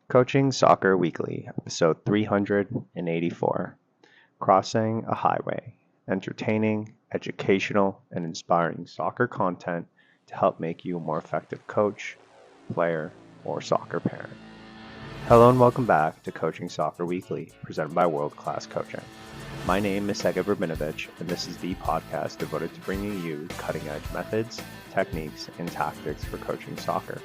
Coaching Soccer Weekly, episode 384. Crossing a Highway. Entertaining, educational, and inspiring soccer content to help make you a more effective coach, player, or soccer parent. Hello and welcome back to Coaching Soccer Weekly, presented by World Class Coaching. My name is Sega Verbinovich, and this is the podcast devoted to bringing you cutting-edge methods, techniques, and tactics for coaching soccer.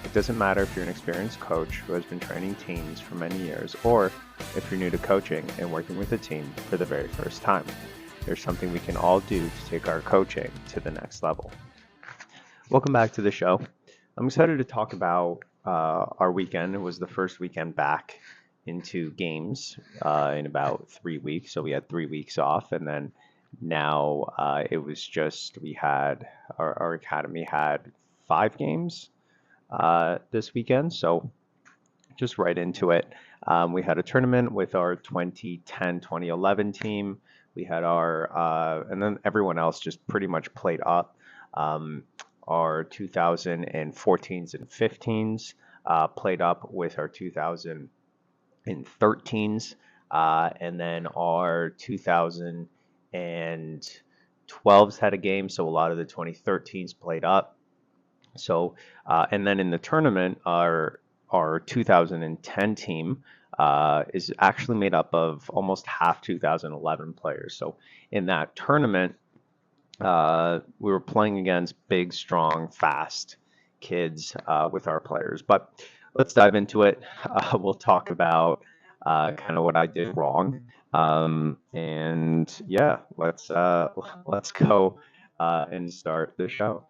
It doesn't matter if you're an experienced coach who has been training teams for many years, or if you're new to coaching and working with a team for the very first time. There's something we can all do to take our coaching to the next level. Welcome back to the show. I'm excited to talk about our weekend. It was the first weekend back into games in about 3 weeks. So we had 3 weeks off, and then now it was just we had our academy had 5 games this weekend. So just right into it. We had a tournament with our 2010-2011 team. We had and then everyone else just pretty much played up. Our 2014s and 15s played up with our 2013s. And then our 2012s had a game. So a lot of the 2013s played up. So, and then in the tournament, our 2010 team is actually made up of almost half 2011 players. So in that tournament, we were playing against big, strong, fast kids with our players. But let's dive into it. We'll talk about kind of what I did wrong. And yeah, let's go and start the show.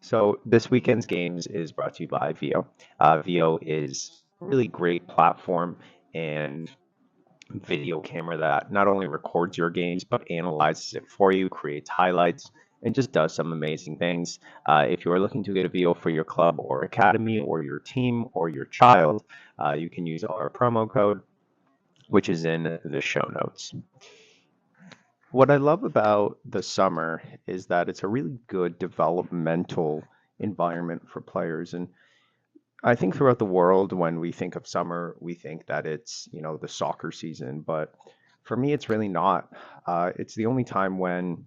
So this weekend's games is brought to you by VO. VO is a really great platform and video camera that not only records your games, but analyzes it for you, creates highlights, and just does some amazing things. If you are looking to get a VO for your club or academy or your team or your child, you can use our promo code, which is in the show notes. What I love about the summer is that it's a really good developmental environment for players. And I think throughout the world, when we think of summer, we think that it's, the soccer season. But for me, it's really not. It's the only time when,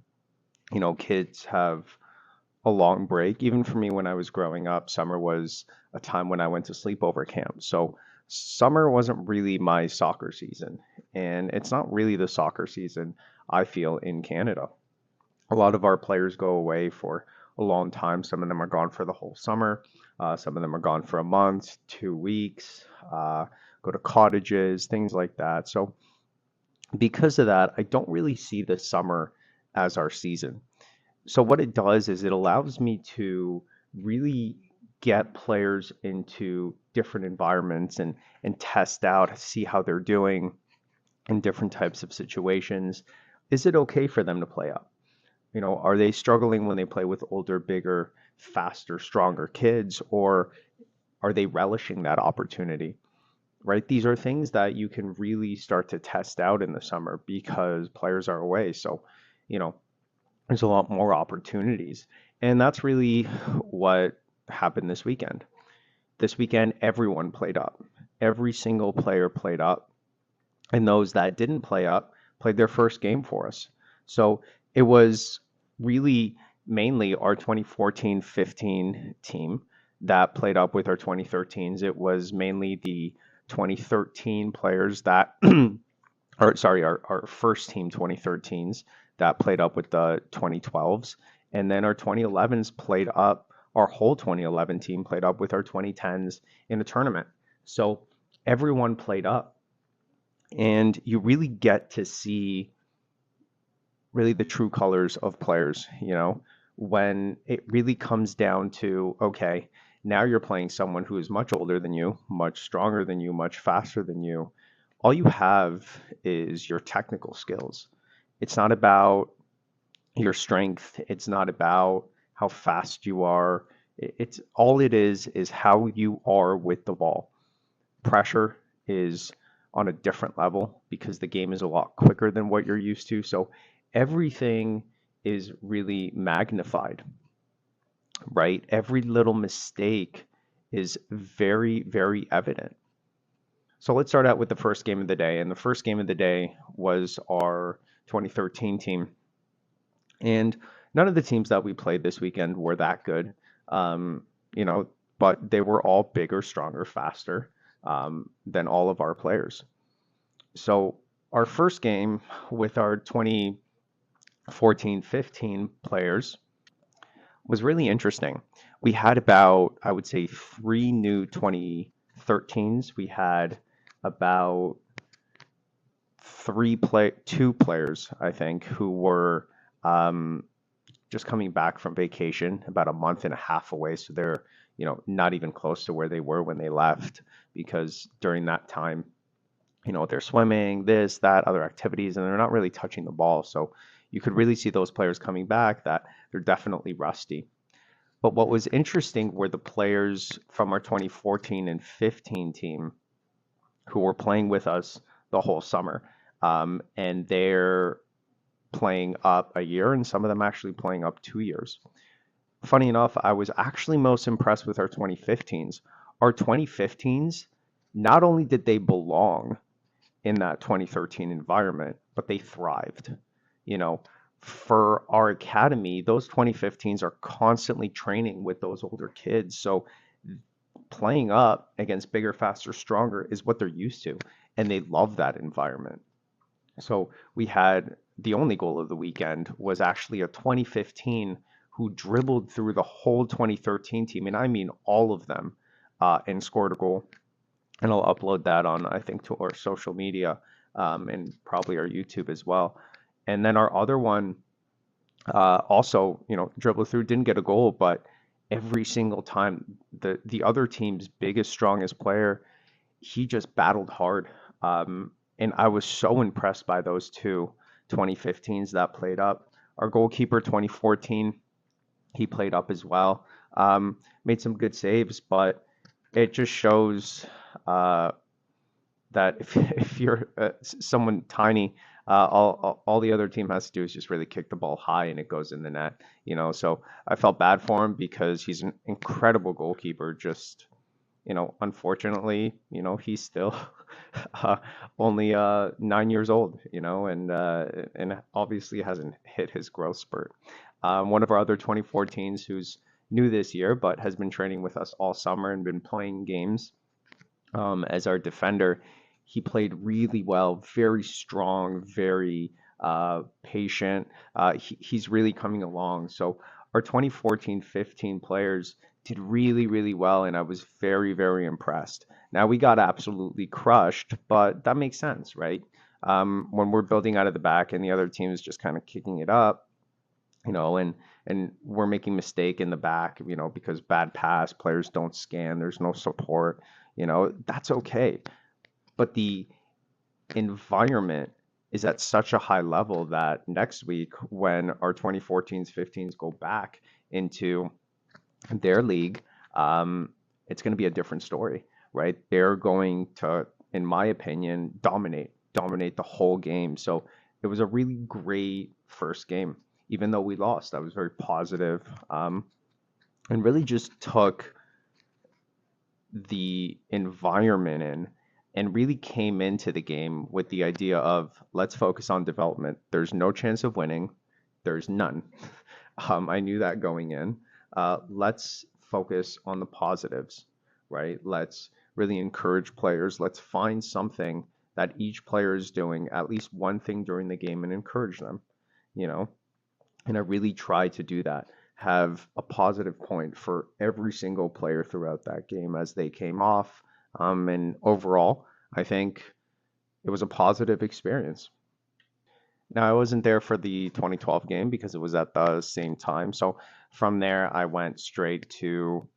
kids have a long break. Even for me, when I was growing up, summer was a time when I went to sleepover camp. So summer wasn't really my soccer season. And it's not really the soccer season, I feel, in Canada. A lot of our players go away for a long time. Some of them are gone for the whole summer. Some of them are gone for a month, 2 weeks, go to cottages, things like that. So because of that, I don't really see the summer as our season. So what it does is it allows me to really get players into different environments and test out, see how they're doing in different types of situations. Is it okay for them to play up? Are they struggling when they play with older, bigger, faster, stronger kids, or are they relishing that opportunity? Right? These are things that you can really start to test out in the summer because players are away. So, you know, there's a lot more opportunities. And that's really what happened this weekend. This weekend, everyone played up. Every single player played up. And those that didn't play up played their first game for us. So it was really mainly our 2014-15 team that played up with our 2013s. It was mainly the 2013 players that, or sorry, our first team 2013s that played up with the 2012s. And then our 2011s played up, our whole 2011 team played up with our 2010s in the tournament. So everyone played up. And you really get to see really the true colors of players, when it really comes down to, okay, now you're playing someone who is much older than you, much stronger than you, much faster than you. All you have is your technical skills. It's not about your strength. It's not about how fast you are. It's all it is how you are with the ball. Pressure is on a different level because the game is a lot quicker than what you're used to. So everything is really magnified, right? Every little mistake is very, very evident. So let's start out with the first game of the day. And the first game of the day was our 2013 team. And none of the teams that we played this weekend were that good, um, you know, but they were all bigger, stronger, faster than all of our players. So our first game with our 2014-15 players was really interesting. We had about, I would say, three new 2013s. We had about two players, I think, who were um, just coming back from vacation, about a month and a half away. So they're, not even close to where they were when they left, because during that time, they're swimming, this, that, other activities, and they're not really touching the ball. So you could really see those players coming back that they're definitely rusty. But what was interesting were the players from our 2014 and 15 team who were playing with us the whole summer. And they're playing up a year, and some of them actually playing up 2 years. Funny enough, I was actually most impressed with our 2015s. Our 2015s, not only did they belong in that 2013 environment, but they thrived. You know, for our academy, those 2015s are constantly training with those older kids. So playing up against bigger, faster, stronger is what they're used to, and they love that environment. So we had the only goal of the weekend was actually a 2015 who dribbled through the whole 2013 team, and I mean all of them, and scored a goal. And I'll upload that on, I think, to our social media, and probably our YouTube as well. And then our other one also, dribbled through, didn't get a goal, but every single time the other team's biggest, strongest player, he just battled hard. And I was so impressed by those two 2015s that played up. Our goalkeeper 2014, he played up as well. Made some good saves, but it just shows that if you're someone tiny, all the other team has to do is just really kick the ball high and it goes in the net. So I felt bad for him because he's an incredible goalkeeper. Just unfortunately, he's still uh, only 9 years old, and obviously hasn't hit his growth spurt. One of our other 2014s who's new this year, but has been training with us all summer and been playing games as our defender. He played really well, very strong, very patient. He's really coming along. So our 2014-15 players did really, really well, and I was very, very impressed. Now we got absolutely crushed, but that makes sense, right? When we're building out of the back and the other team is just kind of kicking it up, and we're making mistake in the back, because bad pass, players don't scan, there's no support, that's okay. But the environment is at such a high level that next week, when our 2014s, 15s go back into their league, it's going to be a different story, right? They're going to, in my opinion, dominate the whole game. So it was a really great first game, even though we lost. I was very positive, and really just took the environment in and really came into the game with the idea of let's focus on development. There's no chance of winning. There's none. I knew that going in. Let's focus on the positives, right? Let's really encourage players. Let's find something that each player is doing, at least one thing during the game, and encourage them, you know? And I really tried to do that, have a positive point for every single player throughout that game as they came off. And overall, I think it was a positive experience. Now, I wasn't there for the 2012 game because it was at the same time. So from there, I went straight to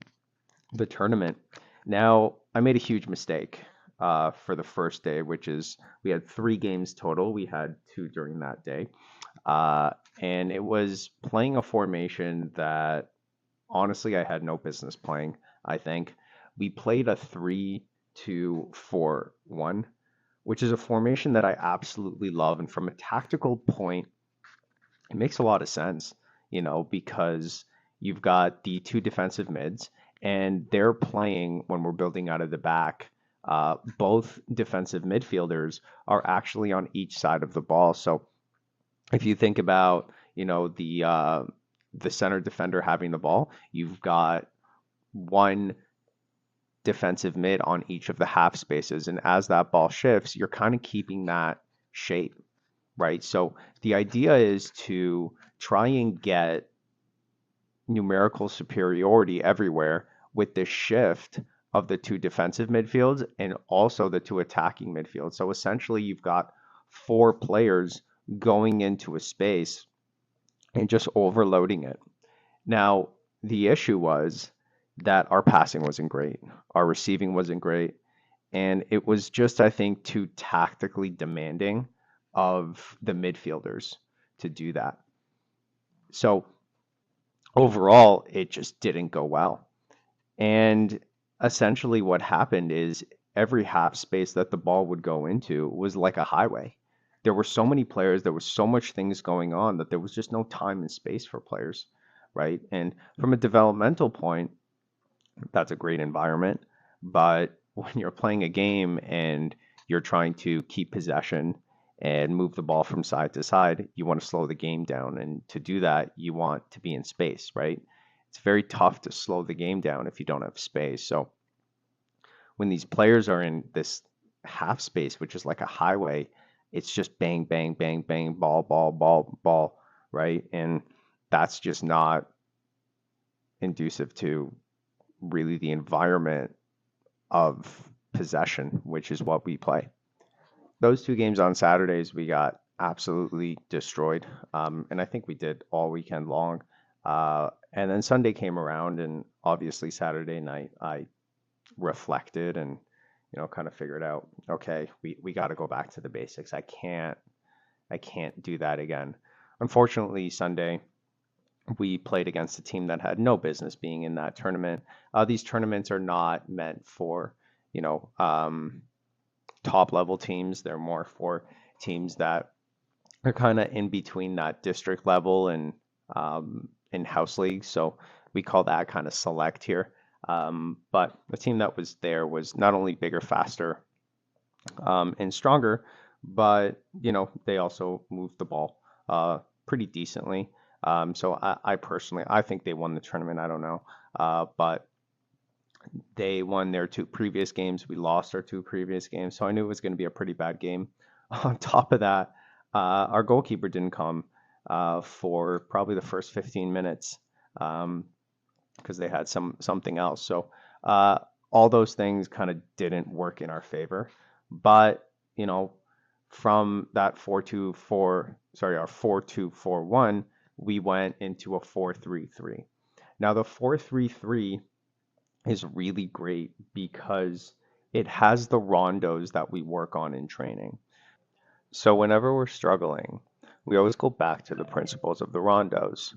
the tournament. Now, I made a huge mistake for the first day, which is we had 3 games total. We had 2 during that day. Uh, and it was playing a formation that honestly I had no business playing, I think. We played a 3-2-4-1, which is a formation that I absolutely love. And from a tactical point, it makes a lot of sense, because you've got the 2 defensive mids and they're playing when we're building out of the back. Both defensive midfielders are actually on each side of the ball. So if you think about, the center defender having the ball, you've got one defensive mid on each of the half spaces, and as that ball shifts, you're kind of keeping that shape, right? So the idea is to try and get numerical superiority everywhere with the shift of the two defensive midfields and also the two attacking midfields. So essentially, you've got four players going into a space and just overloading it. Now, the issue was that our passing wasn't great, our receiving wasn't great, and it was just, I think, too tactically demanding of the midfielders to do that. So overall, it just didn't go well. And essentially, what happened is every half space that the ball would go into was like a highway. There were so many players, there was so much things going on that there was just no time and space for players, right? And from a developmental point, that's a great environment. But when you're playing a game and you're trying to keep possession and move the ball from side to side, you want to slow the game down. And to do that, you want to be in space, right? It's very tough to slow the game down if you don't have space. So when these players are in this half space, which is like a highway, it's just bang, bang, bang, bang, ball, ball, ball, ball, right? And that's just not conducive to really the environment of possession, which is what we play. Those two games on Saturdays, we got absolutely destroyed. And I think we did all weekend long. And then Sunday came around, and obviously Saturday night, I reflected and, kind of figured out, okay, we got to go back to the basics. I can't do that again. Unfortunately, Sunday, we played against a team that had no business being in that tournament. These tournaments are not meant for, you know, um, top level teams. They're more for teams that are kind of in between that district level and in house leagues. So we call that kind of select here. But the team that was there was not only bigger, faster, and stronger, but they also moved the ball pretty decently. So I personally, I think they won the tournament. I don't know, but they won their two previous games. We lost our two previous games, so I knew it was going to be a pretty bad game. On top of that, our goalkeeper didn't come for probably the first 15 minutes because they had something else. So all those things kind of didn't work in our favor. But from that 4-2-4, sorry, our 4-2-4-1, we went into a 4-3-3. Now the 4-3-3 is really great because it has the rondos that we work on in training. So whenever we're struggling, we always go back to the principles of the rondos,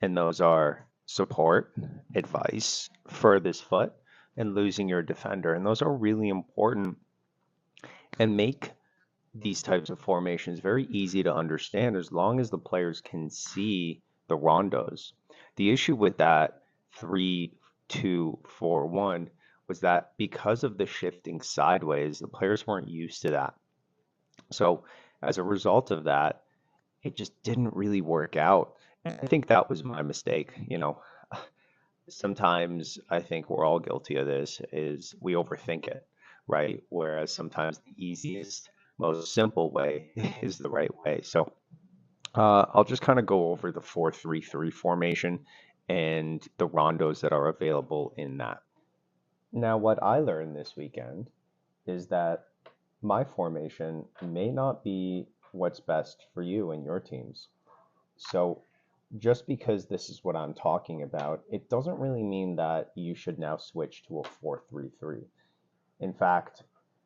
and those are support, advice, furthest foot, and losing your defender. And those are really important and make these types of formations very easy to understand as long as the players can see the rondos. The issue with that 3-2-4-1 was that because of the shifting sideways, the players weren't used to that. So as a result of that, it just didn't really work out. And I think that was my mistake. Sometimes I think we're all guilty of this is we overthink it, right? Whereas sometimes the easiest, most simple way is the right way. So I'll just kind of go over the 4-3-3 formation and the rondos that are available in that. Now, what I learned this weekend is that my formation may not be what's best for you and your teams. So just because this is what I'm talking about, it doesn't really mean that you should now switch to a 4-3-3. In fact,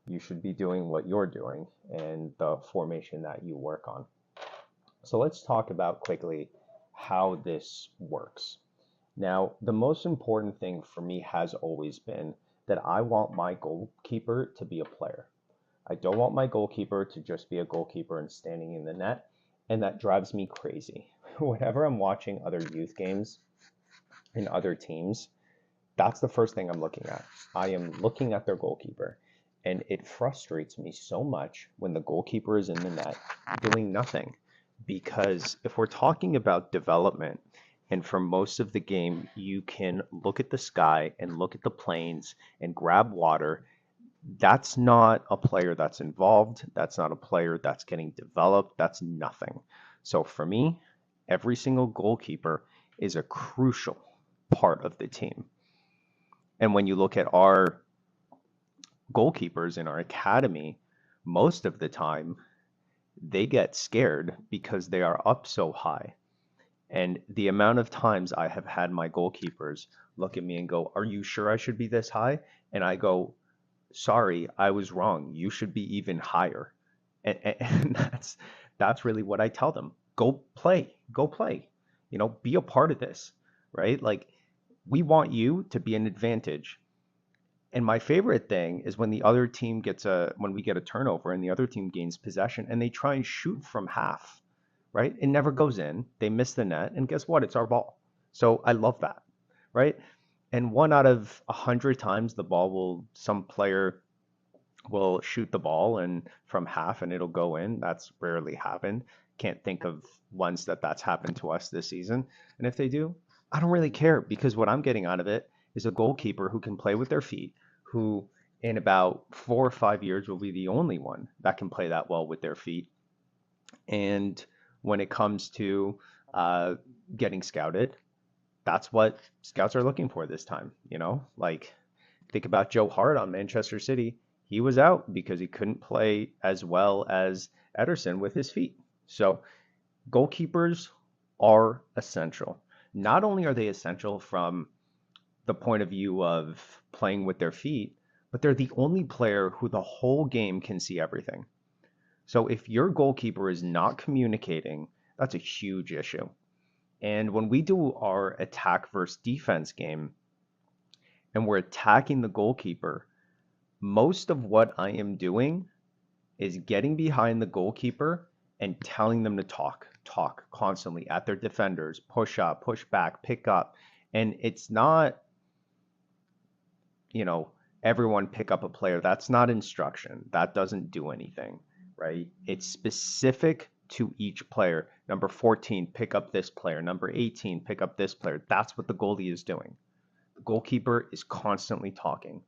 you should be doing what you're doing and the formation that you work on. So let's talk about quickly how this works. Now, the most important thing for me has always been that I want my goalkeeper to be a player. I don't want my goalkeeper to just be a goalkeeper and standing in the net, and that drives me crazy. Whenever I'm watching other youth games in other teams, That's the first thing I'm looking at. I am looking at their goalkeeper. And it frustrates me so much when the goalkeeper is in the net doing nothing. Because if we're talking about development, and for most of the game, you can look at the sky and look at the planes and grab water. That's not a player that's involved. That's not a player that's getting developed. That's nothing. So for me, every single goalkeeper is a crucial part of the team. And when you look at our goalkeepers in our academy, most of the time they get scared because they are up so high. And the amount of times I have had my goalkeepers look at me and go, "Are you sure I should be this high?" And I go, "Sorry, I was wrong. You should be even higher." And that's really what I tell them. Go play. Go play. Be a part of this, right? Like we want you to be an advantage. And my favorite thing is when when we get a turnover and the other team gains possession and they try and shoot from half, right? It never goes in. They miss the net, and guess what? It's our ball. So I love that, right? And 1 out of 100 times some player will shoot the ball and from half and it'll go in. That's rarely happened. Can't think of ones that's happened to us this season. And if they do, I don't really care because what I'm getting out of it is a goalkeeper who can play with their feet, who in about 4 or 5 years will be the only one that can play that well with their feet. And when it comes to uh, getting scouted, that's what scouts are looking for this time. Like think about Joe Hart on Manchester City. He was out because he couldn't play as well as Ederson with his feet. So goalkeepers are essential. Not only are they essential from the point of view of playing with their feet, but they're the only player who the whole game can see everything. So if your goalkeeper is not communicating, that's a huge issue. And when we do our attack versus defense game and we're attacking the goalkeeper, most of what I am doing is getting behind the goalkeeper and telling them to talk constantly at their defenders, push up, push back, pick up. And it's not, you know, everyone pick up a player. That's not instruction. That doesn't do anything, right? It's specific to each player. Number 14, pick up this player. Number 18, pick up this player. That's what the goalie is doing. The goalkeeper is constantly talking.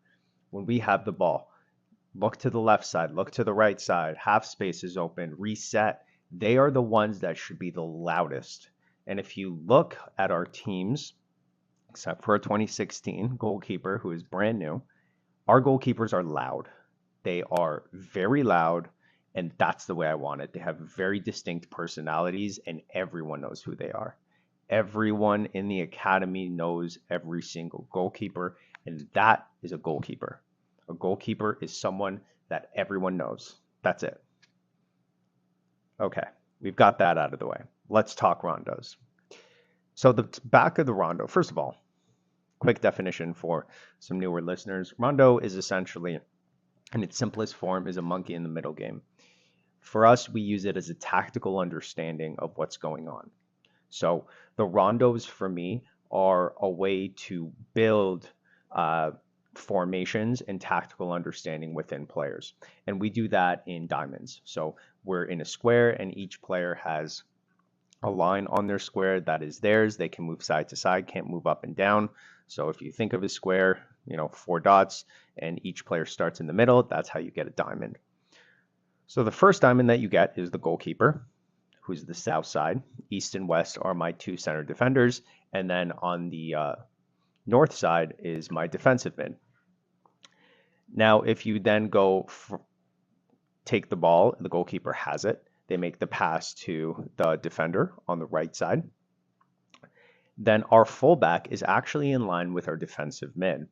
When we have the ball, look to the left side, look to the right side, half space is open, reset. They are the ones that should be the loudest. And if you look at our teams, except for a 2016 goalkeeper who is brand new, our goalkeepers are loud. They are very loud, and that's the way I want it. They have very distinct personalities, and everyone knows who they are. Everyone in the academy knows every single goalkeeper, and that is a goalkeeper. A goalkeeper is someone that everyone knows. That's it. Okay, we've got that out of the way. Let's talk rondos. So the back of the rondo, first of all, quick definition for some newer listeners. Rondo is essentially, in its simplest form, is a monkey in the middle game. For us, we use it as a tactical understanding of what's going on. So the rondos for me are a way to build formations and tactical understanding within players. And we do that in diamonds. So we're in a square and each player has a line on their square that is theirs. They can move side to side, can't move up and down. So if you think of a square, 4 dots, and each player starts in the middle, that's how you get a diamond. So the first diamond that you get is the goalkeeper, who's the south side. East and west are my two center defenders. And then on the north side is my defensive mid. Now, if you then take the ball, the goalkeeper has it. They make the pass to the defender on the right side. Then our fullback is actually in line with our defensive mid.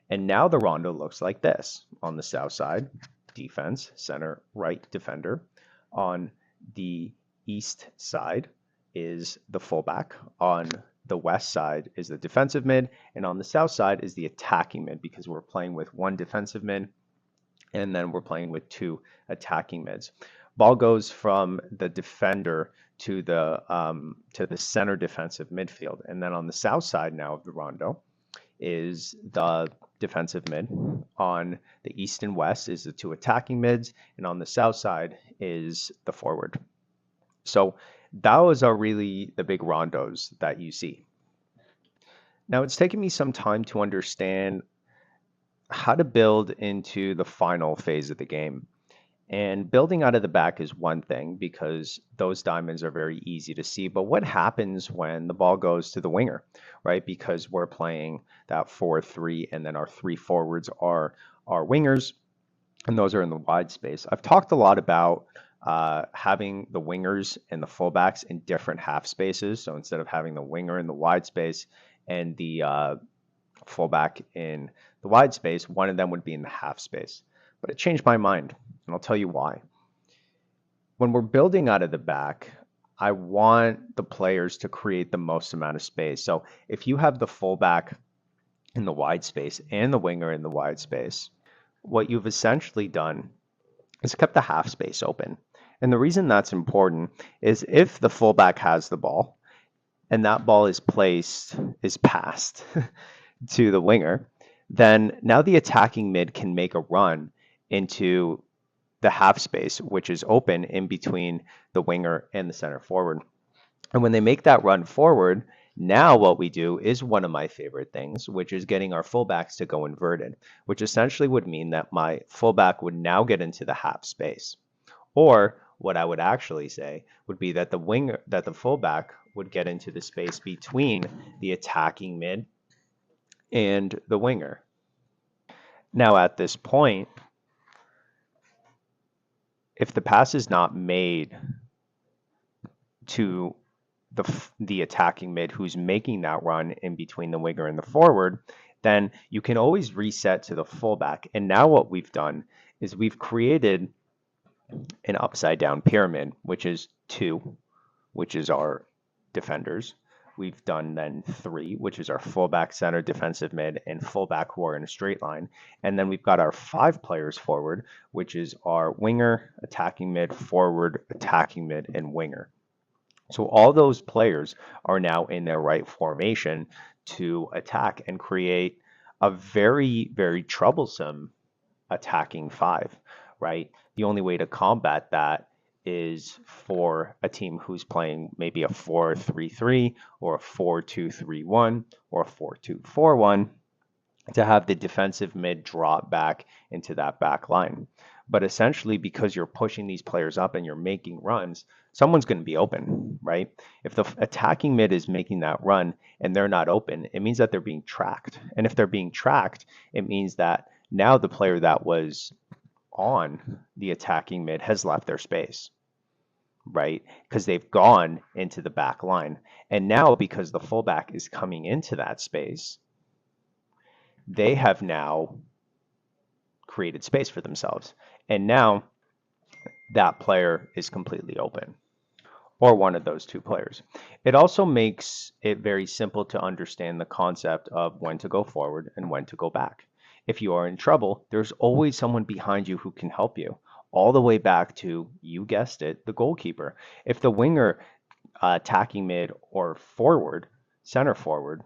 And now the rondo looks like this. On the south side, defense, center, right defender. On the east side is the fullback. On the west side is the defensive mid. And on the south side is the attacking mid because we're playing with one defensive mid and then we're playing with two attacking mids. Ball goes from the defender to the center defensive midfield. And then on the south side now of the rondo is the defensive mid. On the east and west is the two attacking mids, and on the south side is the forward. So those are really the big rondos that you see. Now, it's taken me some time to understand how to build into the final phase of the game. And building out of the back is one thing because those diamonds are very easy to see. But what happens when the ball goes to the winger, right? Because we're playing that 4-3, and then our three forwards are our wingers, and those are in the wide space. I've talked a lot about having the wingers and the fullbacks in different half spaces. So instead of having the winger in the wide space and the fullback in the wide space, one of them would be in the half space. But it changed my mind, and I'll tell you why. When we're building out of the back, I want the players to create the most amount of space. So if you have the fullback in the wide space and the winger in the wide space, what you've essentially done is kept the half space open. And the reason that's important is if the fullback has the ball and that ball is passed to the winger, then now the attacking mid can make a run into the half space, which is open in between the winger and the center forward. And when they make that run forward, now what we do is one of my favorite things, which is getting our fullbacks to go inverted, which essentially would mean that my fullback would now get into the half space. Or what I would actually say would be that the fullback would get into the space between the attacking mid and the winger. Now at this point, if the pass is not made to the attacking mid who's making that run in between the winger and the forward, then you can always reset to the fullback. And now what we've done is we've created an upside down pyramid, which is 2, which is our defenders. We've done then 3, which is our fullback, center, defensive mid, and fullback who are in a straight line. And then we've got our 5 players forward, which is our winger, attacking mid, forward, attacking mid, and winger. So all those players are now in their right formation to attack and create a very, very troublesome attacking 5, right? The only way to combat that is for a team who's playing maybe a 4-3-3 or a 4-2-3-1 or a 4-2-4-1 to have the defensive mid drop back into that back line. But essentially, because you're pushing these players up and you're making runs, someone's going to be open, right? If the attacking mid is making that run and they're not open, it means that they're being tracked. And if they're being tracked, it means that now the player that was on the attacking mid has left their space, right? Because they've gone into the back line. And now because the fullback is coming into that space, they have now created space for themselves. And now that player is completely open, or one of those 2 players. It also makes it very simple to understand the concept of when to go forward and when to go back. If you are in trouble, there's always someone behind you who can help you, all the way back to, you guessed it, the goalkeeper. If the winger, attacking mid, or forward, center forward,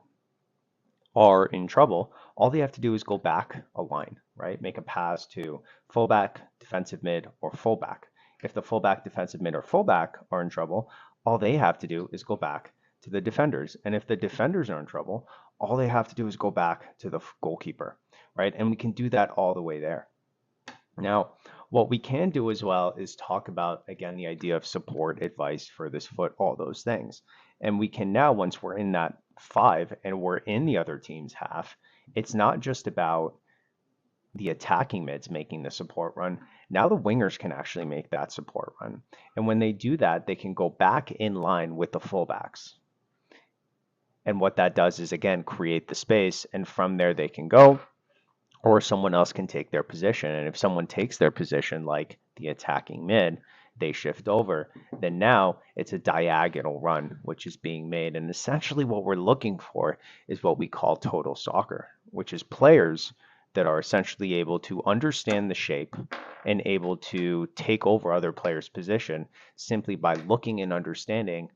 are in trouble, all they have to do is go back a line, right? Make a pass to fullback, defensive mid, or fullback. If the fullback, defensive mid, or fullback are in trouble, all they have to do is go back to the defenders. And if the defenders are in trouble, all they have to do is go back to the goalkeeper, right? And we can do that all the way there. Now, what we can do as well is talk about, again, the idea of support, advice, furthest foot, all those things. And we can now, once we're in that 5 and we're in the other team's half, it's not just about the attacking mids making the support run. Now the wingers can actually make that support run. And when they do that, they can go back in line with the fullbacks. And what that does is, again, create the space. And from there, they can go, or someone else can take their position. And if someone takes their position, like the attacking mid, they shift over, then now it's a diagonal run, which is being made. And essentially what we're looking for is what we call total soccer, which is players that are essentially able to understand the shape and able to take over other players' position simply by looking and understanding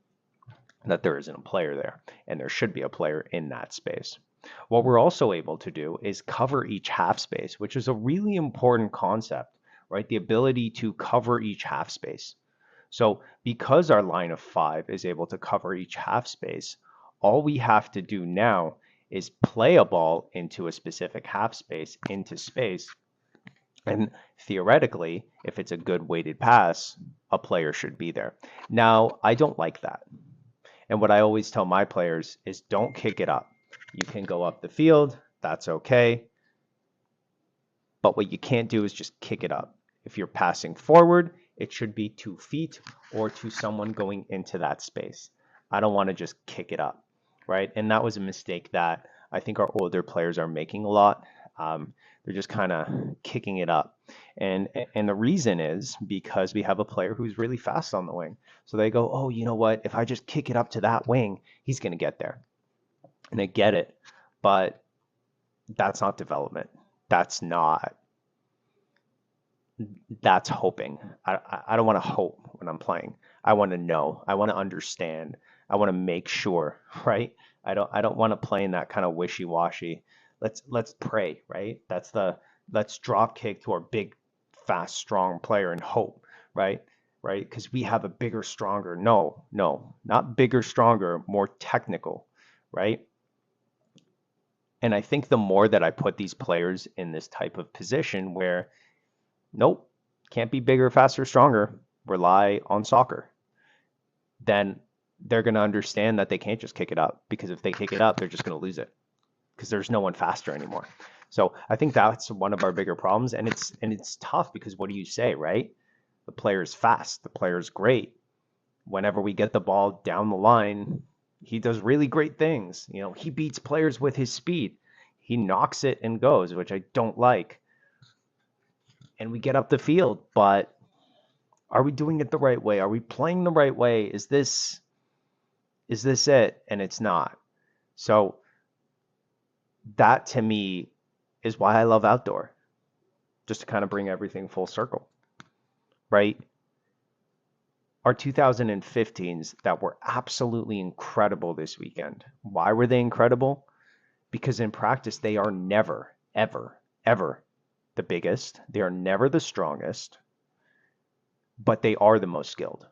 that there isn't a player there, and there should be a player in that space. What we're also able to do is cover each half space, which is a really important concept, right? The ability to cover each half space. So because our line of five is able to cover each half space, all we have to do now is play a ball into a specific half space, into space. And theoretically, if it's a good weighted pass, a player should be there. Now, I don't like that. And what I always tell my players is don't kick it up. You can go up the field, that's okay. But what you can't do is just kick it up. If you're passing forward, it should be 2 feet or to someone going into that space. I don't want to just kick it up, right? And that was a mistake that I think our older players are making a lot. They're just kind of kicking it up. And the reason is because we have a player who's really fast on the wing. So they go, oh, you know what? If I just kick it up to that wing, he's going to get there. And I get it. But that's not development. That's not that's hoping. I don't want to hope when I'm playing. I want to know. I want to understand. I want to make sure, right? I don't want to play in that kind of wishy-washy. Let's pray, right? That's the let's drop kick to our big, fast, strong player and hope, right? Right? Because we have a bigger, stronger. No, no, not bigger, stronger, more technical, right? And I think the more that I put these players in this type of position where nope, can't be bigger, faster, stronger, rely on soccer, then they're going to understand that they can't just kick it up, because if they kick it up, they're just going to lose it because there's no one faster anymore. So I think that's one of our bigger problems, and it's tough because what do you say, right? The player's fast, the player's great. Whenever we get the ball down the line, he does really great things. You know, he beats players with his speed. He knocks it and goes, which I don't like. And we get up the field, but are we doing it the right way? Are we playing the right way? Is this it? And it's not. So that to me is why I love outdoor. Just to kind of bring everything full circle, right? Our 2015s that were absolutely incredible this weekend. Why were they incredible? Because in practice, they are never, ever, ever the biggest. They are never the strongest, but they are the most skilled.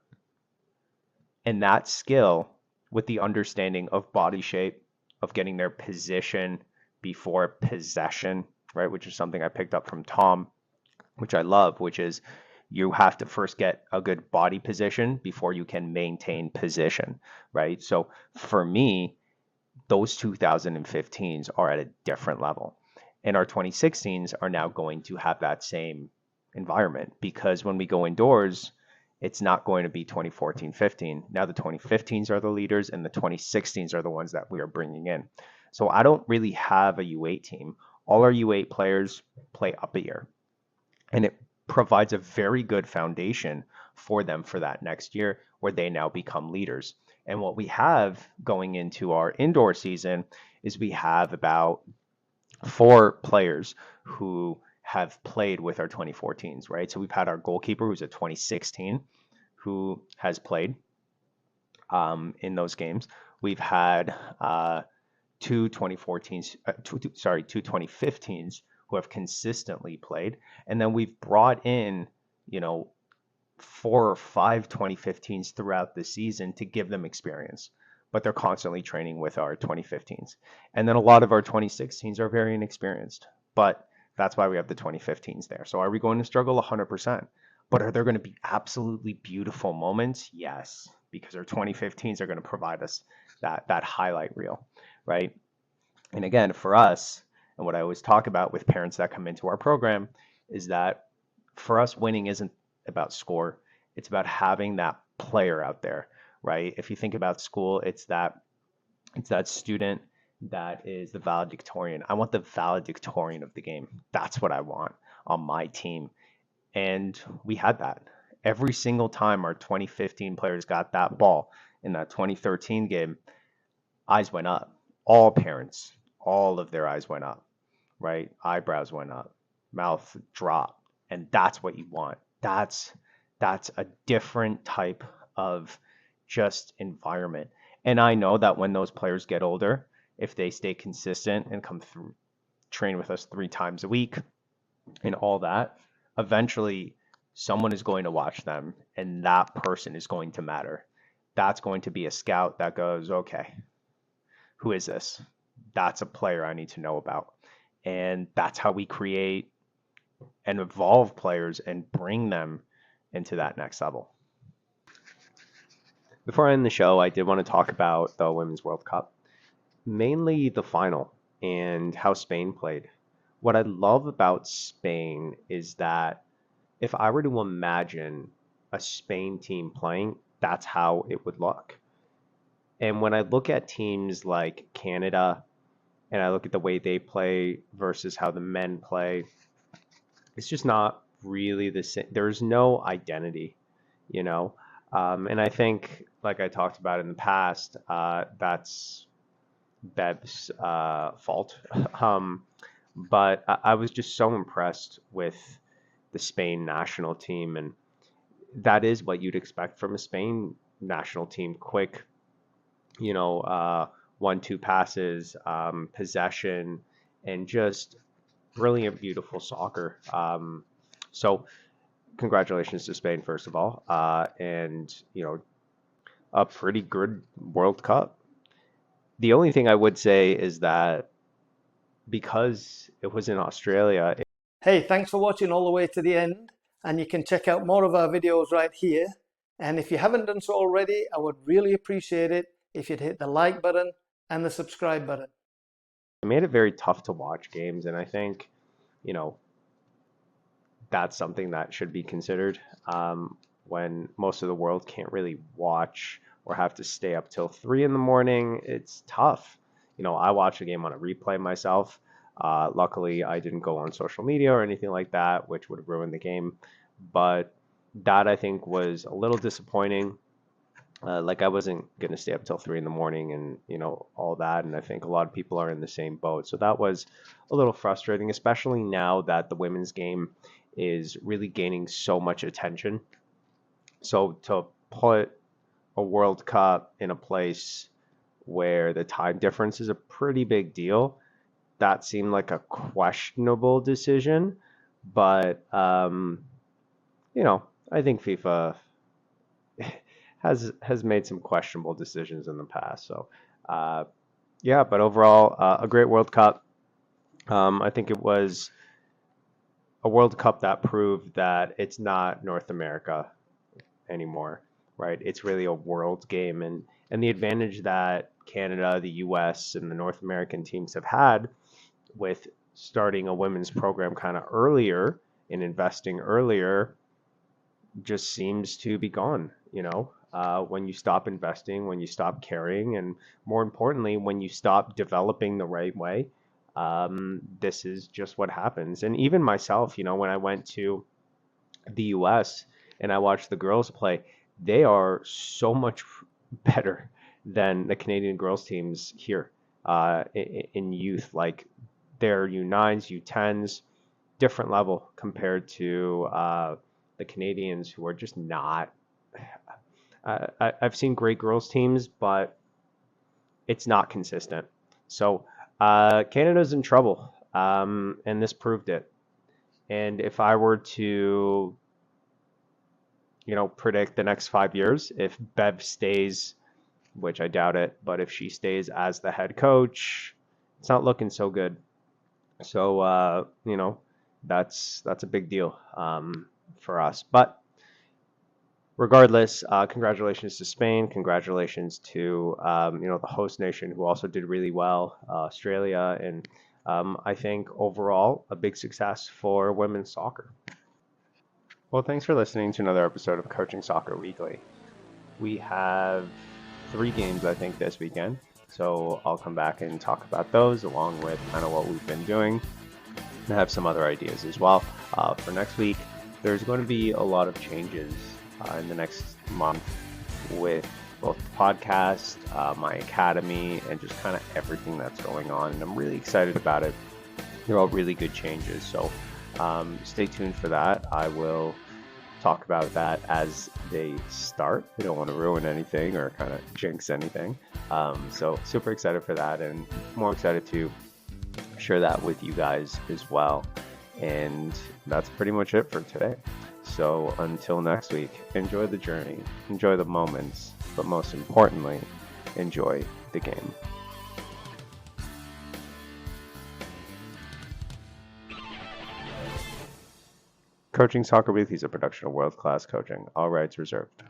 And that skill, with the understanding of body shape, of getting their position before possession, right, which is something I picked up from Tom, which I love, which is you have to first get a good body position before you can maintain position, right? So for me, those 2015s are at a different level. And our 2016s are now going to have that same environment, because when we go indoors, it's not going to be 2014-15. Now the 2015s are the leaders and the 2016s are the ones that we are bringing in. So I don't really have a U8 team. All our U8 players play up a year. And it provides a very good foundation for them for that next year where they now become leaders. And what we have going into our indoor season is we have about 4 players who have played with our 2014s, right? So we've had our goalkeeper, who's a 2016, who has played in those games. We've had 2 2014s, two 2015s who have consistently played. And then we've brought in, 4 or 5 2015s throughout the season to give them experience, but they're constantly training with our 2015s. And then a lot of our 2016s are very inexperienced, but that's why we have the 2015s there. So are we going to struggle? 100%. But are there going to be absolutely beautiful moments? Yes, because our 2015s are going to provide us that highlight reel, right? And again, for us, and what I always talk about with parents that come into our program is that for us, winning isn't about score. It's about having that player out there, right? If you think about school, it's that student that is the valedictorian. I want the valedictorian of the game. That's what I want on my team. And we had that. Every single time our 2015 players got that ball in that 2013 game, eyes went up. All parents, all of their eyes went up, right? Eyebrows went up, mouth dropped. And that's what you want. That's a different type of just environment. And I know that when those players get older, if they stay consistent and come through, train with us 3 times a week and all that, eventually someone is going to watch them and that person is going to matter. That's going to be a scout that goes, okay, who is this? That's a player I need to know about. And that's how we create and evolve players and bring them into that next level. Before I end the show, I did want to talk about the Women's World Cup, mainly the final and how Spain played. What I love about Spain is that if I were to imagine a Spain team playing, that's how it would look. And when I look at teams like Canada and I look at the way they play versus how the men play, it's just not really the same. There's no identity, you know? And I think, like I talked about in the past, that's Bev's fault. But I was just so impressed with the Spain national team. And that is what you'd expect from a Spain national team. Quick, 1-2 passes, possession, and just brilliant, beautiful soccer. So congratulations to Spain, first of all, and a pretty good World Cup. The only thing I would say is that because it was in Australia. Hey, thanks for watching all the way to the end, and you can check out more of our videos right here. And if you haven't done so already, I would really appreciate it if you'd hit the like button and the subscribe button. It made it very tough to watch games, and I think, that's something that should be considered when most of the world can't really watch or have to stay up till 3 in the morning. It's tough. I watched the game on a replay myself. Luckily, I didn't go on social media or anything like that, which would have ruined the game. But that, I think, was a little disappointing. Like I wasn't going to stay up till 3 in the morning and, all that. And I think a lot of people are in the same boat. So that was a little frustrating, especially now that the women's game is really gaining so much attention. So to put a World Cup in a place where the time difference is a pretty big deal, that seemed like a questionable decision. But, I think FIFA has made some questionable decisions in the past. So, yeah, but overall, a great World Cup. I think it was a World Cup that proved that it's not North America anymore, right? It's really a world game, and the advantage that Canada, the U.S., and the North American teams have had with starting a women's program kind of earlier and investing earlier just seems to be gone. When you stop investing, when you stop caring, and more importantly, when you stop developing the right way, this is just what happens. And even myself, when I went to the US and I watched the girls play, they are so much better than the Canadian girls teams here in youth. Like their U9s, U10s, different level compared to the Canadians, who are just not. I've seen great girls teams, but it's not consistent. So Canada's in trouble, and this proved it. And if I were to, predict the next 5 years, if Bev stays, which I doubt it, but if she stays as the head coach, it's not looking so good. So, that's a big deal for us. But regardless, congratulations to Spain. Congratulations to the host nation, who also did really well, Australia, and I think overall a big success for women's soccer. Well, thanks for listening to another episode of Coaching Soccer Weekly. We have 3 games, I think, this weekend, so I'll come back and talk about those along with kind of what we've been doing, and have some other ideas as well. For next week, there's going to be a lot of changes in the next month with both the podcast, my academy, and just kind of everything that's going on. And I'm really excited about it. They're all really good changes. So stay tuned for that. I will talk about that as they start. I don't want to ruin anything or kind of jinx anything. So super excited for that, and more excited to share that with you guys as well. And that's pretty much it for today. So until next week, enjoy the journey, enjoy the moments, but most importantly, enjoy the game. Coaching Soccer Weekly is a production of World Class Coaching. All rights reserved.